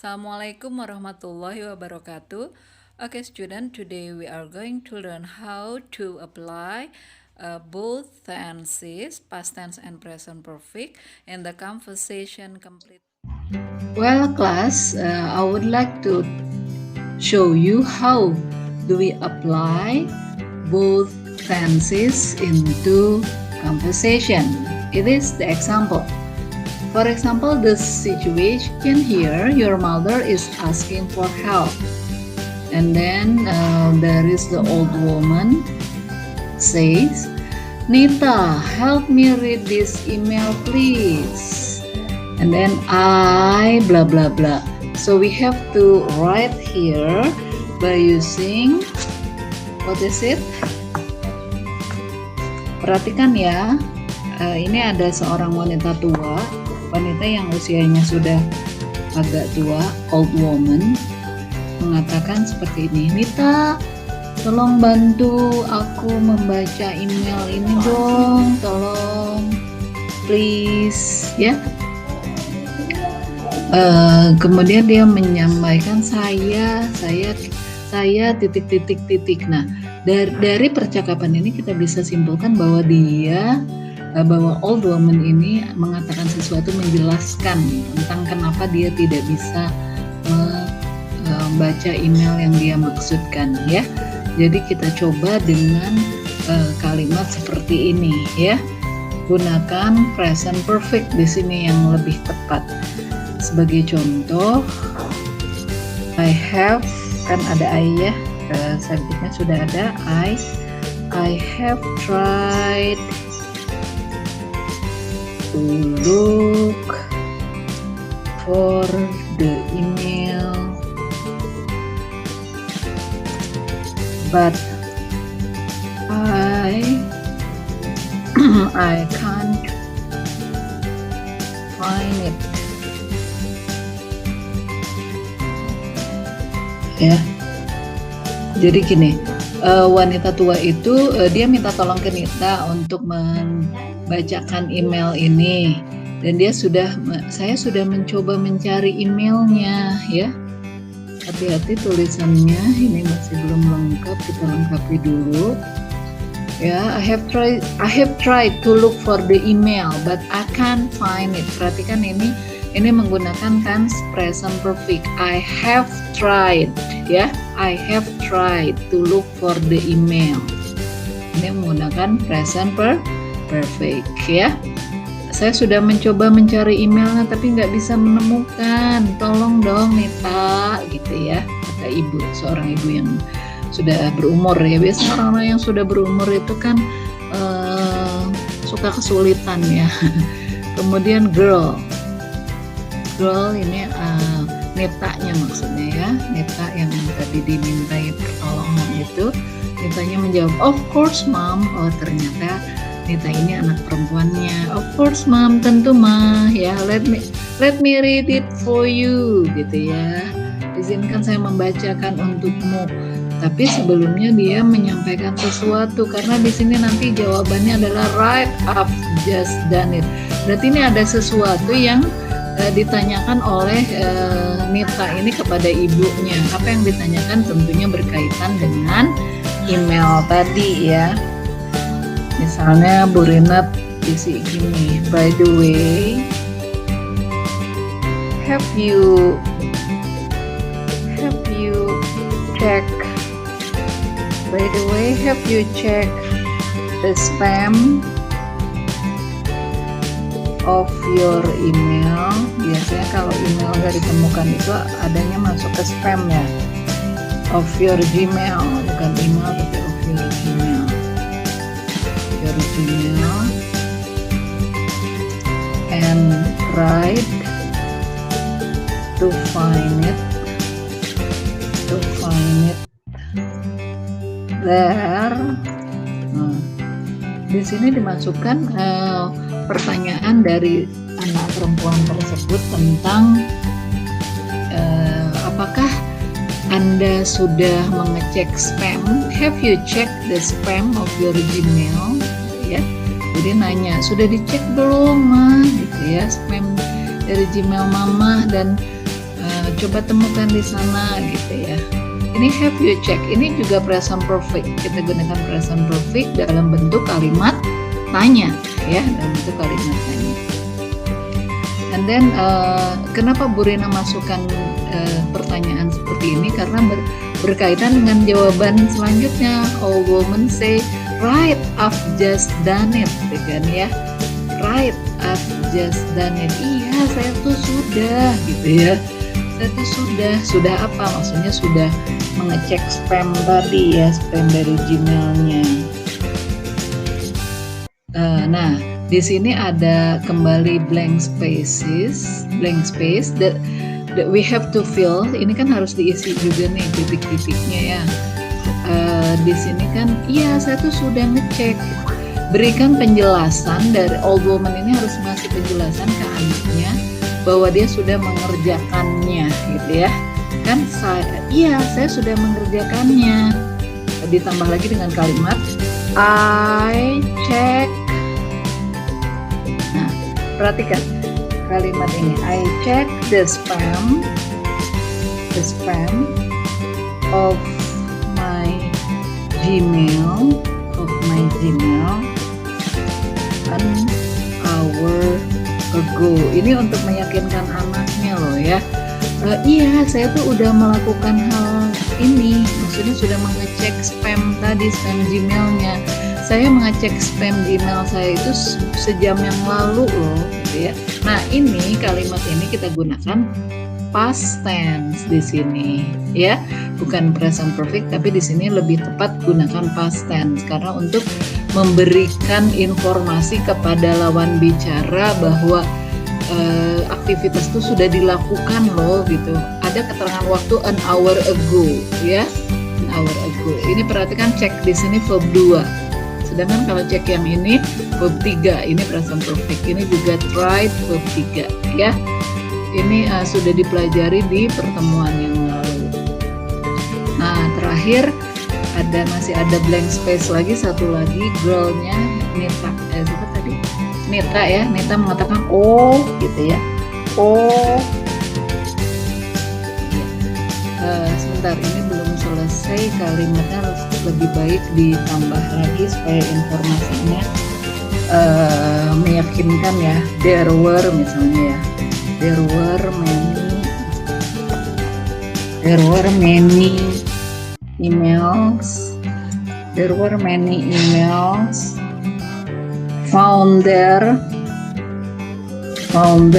Assalamualaikum warahmatullahi wabarakatuh. Okay, student, today we are going to learn how to apply both tenses, past tense and present perfect, in the conversation complete. Well, class, I would like to show you how do we apply both tenses into conversation. It is the example. For example, the situation here, your mother is asking for help. And then there is the old woman says, Nita, help me read this email please. And then I blah blah blah. So we have to write here by using, what is it? Perhatikan ya, ini ada seorang wanita tua, wanita yang usianya sudah agak tua, old woman, mengatakan seperti ini, Nita, tolong bantu aku membaca email ini dong, tolong, please, ya. Kemudian dia menyampaikan saya titik. Nah, dari percakapan ini kita bisa simpulkan bahwa bahwa old woman ini mengatakan sesuatu, menjelaskan tentang kenapa dia tidak bisa membaca email yang dia maksudkan, ya. Jadi kita coba dengan kalimat seperti ini, ya. Gunakan present perfect di sini yang lebih tepat. Sebagai contoh, I have, kan ada I ya, subjeknya sudah ada, I have tried to look for the email, but I can't find it. Ya, jadi gini, wanita tua itu dia minta tolong ke Nita untuk membacakan email ini, dan saya sudah mencoba mencari emailnya, ya. Hati-hati tulisannya, ini masih belum lengkap, kita lengkapi dulu. Ya, I have tried to look for the email, but I can't find it. Perhatikan ini menggunakan tense present perfect. I have tried, ya. I have tried to look for the email. Ini menggunakan present perfect, ya. Saya sudah mencoba mencari emailnya tapi nggak bisa menemukan. Tolong dong Nita, gitu ya, kata ibu, seorang ibu yang sudah berumur, ya. Biasanya orang-orang yang sudah berumur itu kan suka kesulitan, ya. Kemudian girl ini Nitanya maksudnya, ya. Nita yang tadi dimintai pertolongan itu, Nitanya menjawab, of course mom. Oh, ternyata Nita ini anak perempuannya. Of course mom, tentu ma, ya. Let me read it for you, gitu ya. Izinkan saya membacakan untukmu. Tapi sebelumnya dia menyampaikan sesuatu, karena di sini nanti jawabannya adalah right, I've just done it. Berarti ini ada sesuatu yang ditanyakan oleh Nita ini kepada ibunya. Apa yang ditanyakan tentunya berkaitan dengan email tadi, ya. Misalnya Bu Rinat isi gini, by the way, have you check the spam of your email? Biasanya kalau email nggak ditemukan itu adanya masuk ke spam, ya. Of your Gmail, bukan email tapi of your Gmail. Your Gmail, and try to find it there. Nah, di sini dimasukkan pertanyaan dari anak perempuan tersebut tentang apakah Anda sudah mengecek spam? Have you checked the spam of your Gmail? Ya, jadi nanya, sudah dicek belum, Ma? Gitu ya, spam dari Gmail Mama, dan coba temukan di sana gitu ya. Ini have you check, ini juga present perfect. Kita gunakan present perfect dalam bentuk kalimat tanya ya, dalam bentuk kalimat tanya. And then kenapa Bu Rina masukkan pertanyaan seperti ini? Karena berkaitan dengan jawaban selanjutnya. All women say, right, I've just done it, kan ya? Right, I've just done it. Iya, saya tuh sudah, gitu ya. Saya tuh sudah apa? Maksudnya sudah mengecek spam tadi ya, spam dari Gmailnya. Nah, di sini ada kembali blank space that we have to fill. Ini kan harus diisi juga nih titik-titiknya ya. Di sini kan, iya saya tuh sudah ngecek. Berikan penjelasan dari old woman ini, harus ngasih penjelasan ke anaknya bahwa dia sudah mengerjakannya, gitu ya. Kan saya sudah mengerjakannya. Ditambah lagi dengan kalimat I check. Nah, perhatikan kalimat ini, I check the spam of my Gmail an hour ago. Ini untuk meyakinkan anaknya loh ya. Iya, saya tuh udah melakukan hal ini. Maksudnya sudah mengecek spam tadi, spam Gmailnya. Saya mengecek spam Gmail saya itu sejam yang lalu loh, gitu ya. Nah, ini kalimat ini kita gunakan past tense di sini, ya. Bukan present perfect, tapi di sini lebih tepat gunakan past tense karena untuk memberikan informasi kepada lawan bicara bahwa aktivitas itu sudah dilakukan loh, gitu. Ada keterangan waktu an hour ago, ya. An hour ago. Ini perhatikan cek di sini verb 2. Sedangkan kalau cek yang ini verb 3, ini present perfect. Ini juga tried verb 3, ya. Ini sudah dipelajari di pertemuan yang lalu. Nah, terakhir masih ada blank space lagi, satu lagi, girl-nya Nita. Siapa tadi? Nita ya. Nita mengatakan oh, gitu ya. Oh. Sebentar, ini belum selesai kalimatnya, lebih baik ditambah lagi supaya informasinya meyakinkan ya. There were misalnya ya. There were many emails. There were many emails found there. And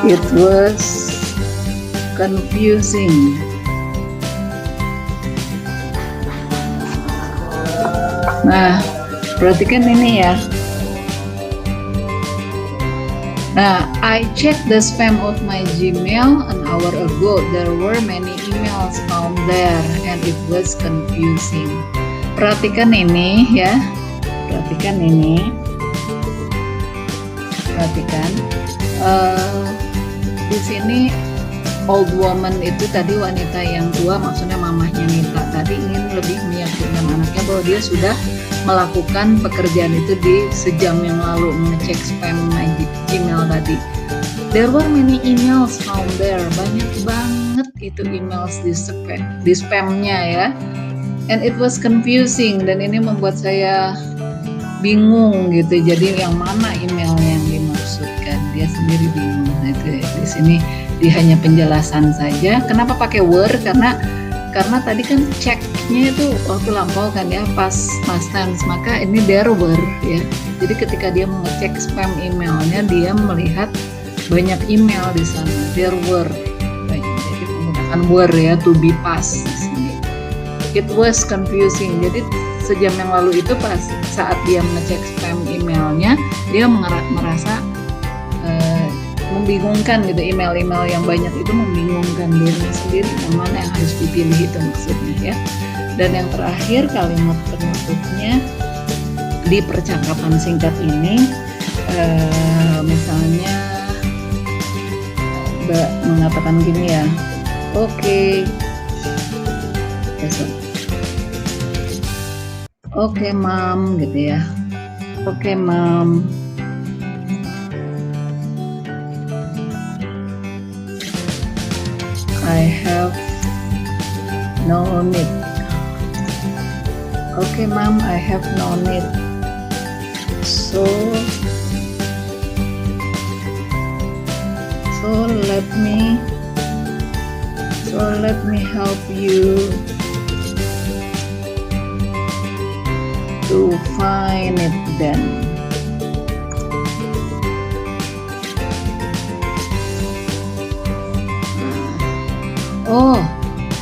it was confusing. Nah, perhatikan ini ya. Nah, I checked the spam of my Gmail an hour ago. There were many emails found there and it was confusing. Perhatikan ini ya. Perhatikan. Di sini old woman itu tadi wanita yang tua, maksudnya mamahnya Nita tadi ingin lebih meyakinkan anaknya bahwa dia sudah melakukan pekerjaan itu di sejam yang lalu, mengecek spam Gmail tadi. There were many emails found there. Banyak banget itu emails di spamnya ya. And it was confusing, dan ini membuat saya bingung gitu. Jadi yang mana email yang dimaksudkan? Dia sendiri bingung. Nah, itu di sini hanya penjelasan saja. Kenapa pakai were? Karena tadi kan ceknya itu waktu lampau kan ya, past tense, maka ini there were ya. Jadi ketika dia mengecek spam emailnya, dia melihat banyak email di sana. There were. Jadi menggunakan were ya, to be past di sini. It was confusing. Jadi sejam yang lalu itu pas saat dia mengecek spam emailnya, dia merasa membingungkan gitu. Email-email yang banyak itu membingungkan dirinya sendiri, yang mana yang harus dipilih itu maksudnya ya. Dan yang terakhir, kalimat penutupnya di percakapan singkat ini, misalnya Mbak mengatakan gini ya, oke, Mom, gitu ya. Okay, Mom. I have no need. Okay, Mom, I have no need. So let me help you to find it then. Oh,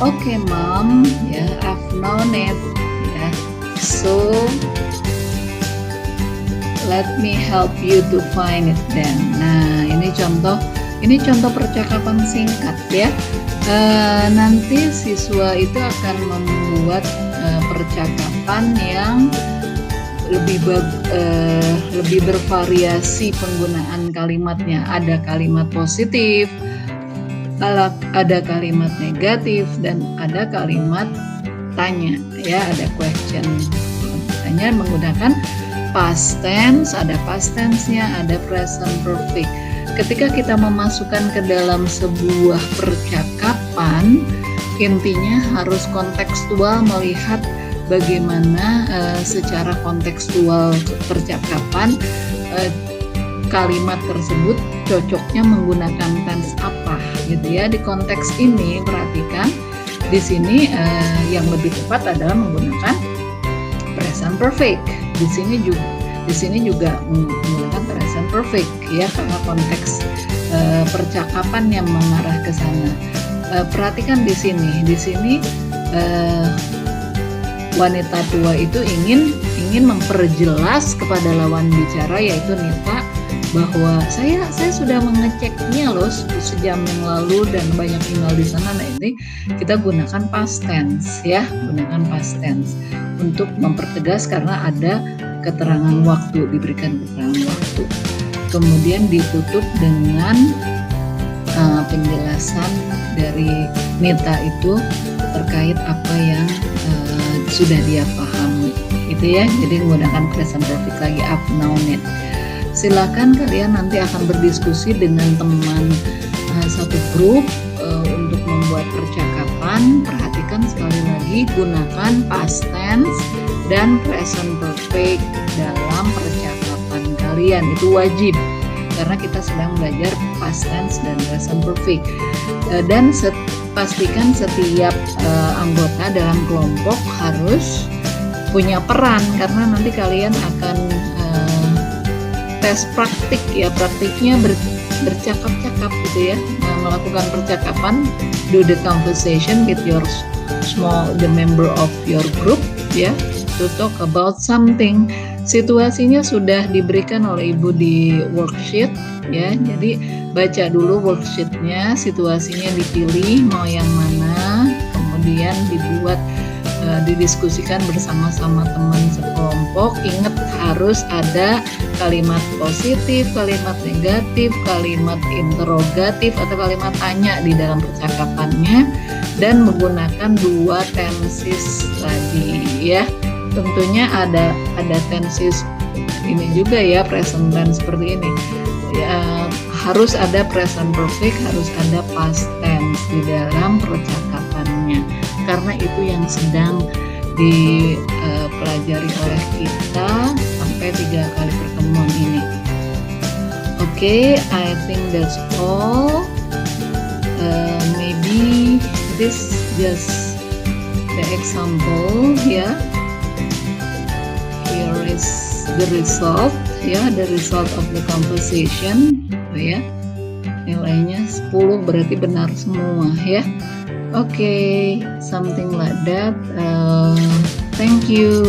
okay, Mom. Yeah, I've known it. Yeah, so let me help you to find it then. Nah, ini contoh percakapan singkat ya. Nanti siswa itu akan membuat percakapan yang lebih bervariasi penggunaan kalimatnya. Ada kalimat positif, ada kalimat negatif, dan ada kalimat tanya ya, ada question. Tanya menggunakan past tense, ada past tense-nya, ada present perfect. Ketika kita memasukkan ke dalam sebuah percakapan, intinya harus kontekstual, melihat bagaimana secara kontekstual percakapan kalimat tersebut cocoknya menggunakan tense apa gitu ya. Di konteks ini perhatikan di sini yang lebih tepat adalah menggunakan present perfect. Di sini juga menggunakan present perfect ya, karena konteks percakapan yang mengarah ke sana. Perhatikan di sini wanita tua itu ingin memperjelas kepada lawan bicara, yaitu Nita, bahwa saya sudah mengeceknya loh sejam yang lalu dan banyak email di sana. Nah, ini kita gunakan past tense ya, gunakan past tense untuk mempertegas karena ada keterangan waktu, diberikan keterangan waktu. Kemudian ditutup dengan penjelasan dari Nita itu terkait apa yang sudah dia pahami gitu ya. Jadi menggunakan present perfect lagi, I've known it. Silakan kalian nanti akan berdiskusi dengan teman satu grup untuk membuat percakapan. Perhatikan sekali lagi, gunakan past tense dan present perfect dalam percakapan kalian. Itu wajib karena kita sedang belajar past tense dan present perfect. Dan pastikan setiap anggota dalam kelompok harus punya peran, karena nanti kalian akan tes praktik ya, praktiknya bercakap-cakap gitu ya, melakukan percakapan, do the conversation with the member of your group ya, to talk about something. Situasinya sudah diberikan oleh Ibu di worksheet ya, jadi baca dulu worksheetnya, situasinya dipilih mau yang mana, kemudian didiskusikan bersama-sama teman sekelompok. Ingat harus ada kalimat positif, kalimat negatif, kalimat interrogatif atau kalimat tanya di dalam percakapannya, dan menggunakan dua tenses tadi ya. Tentunya ada tenses ini juga ya, present tense seperti ini ya, harus ada present perfect, harus ada past tense di dalam percakapannya, karena itu yang sedang dipelajari oleh kita sampai 3 kali pertemuan ini. Okay, I think that's all. Maybe this just the example ya. Here is the result ya, the result of the conversation ya. Nilainya 10, berarti benar semua ya. Okay, something like that. Thank you.